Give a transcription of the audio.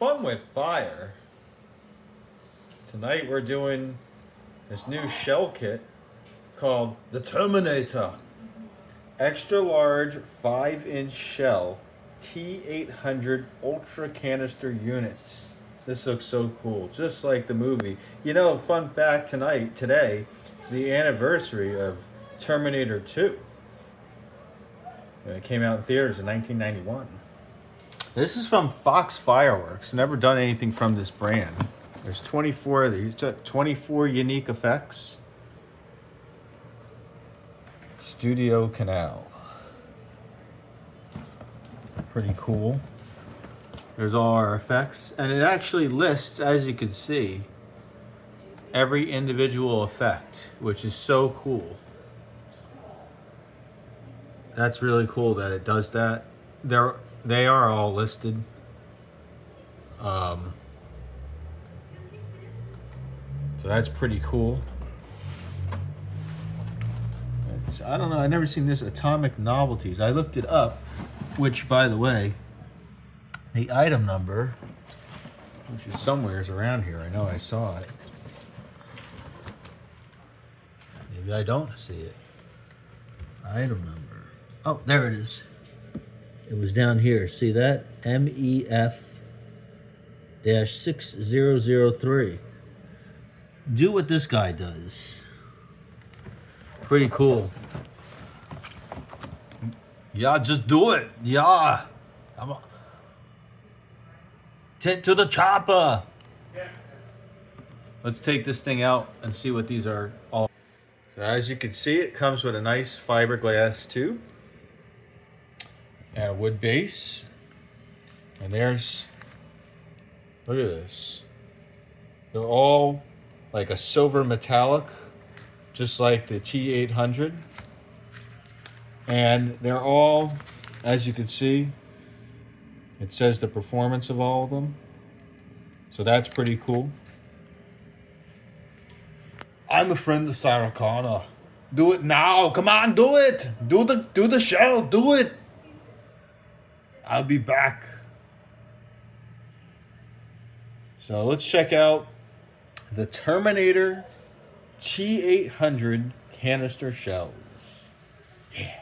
fun with fire. Tonight we're doing this new shell kit called the Terminator. Extra large 5-inch shell T-800 ultra canister units. This looks so cool, just like the movie. You know, fun fact today is the anniversary of Terminator 2. It came out in theaters in 1991. This is from Fox Fireworks. Never done anything from this brand. There's 24 of these, 24 unique effects. Studio Canal. Pretty cool. There's all our effects. And it actually lists, as you can see, every individual effect, which is so cool. That's really cool that it does that. They are all listed. So that's pretty cool. I don't know, I've never seen this, Atomic Novelties. I looked it up, which, by the way, the item number, which is somewhere around here, I know I saw it. Maybe I don't see it. Item number. Oh, there it is. It was down here. See that? MEF-6003. Do what this guy does. Pretty cool. Yeah, just do it. Yeah. Come on. Take to the chopper. Yeah. Let's take this thing out and see what these are all. So as you can see, it comes with a nice fiberglass tube and a wood base. And there's, look at this. They're all like a silver metallic, just like the T-800. And they're all, as you can see, it says the performance of all of them. So that's pretty cool. I'm a friend of Sarah Connor. Do it now. Come on, do it. Do the show. Do it. I'll be back. So let's check out the Terminator T-800 canister shells. Yeah.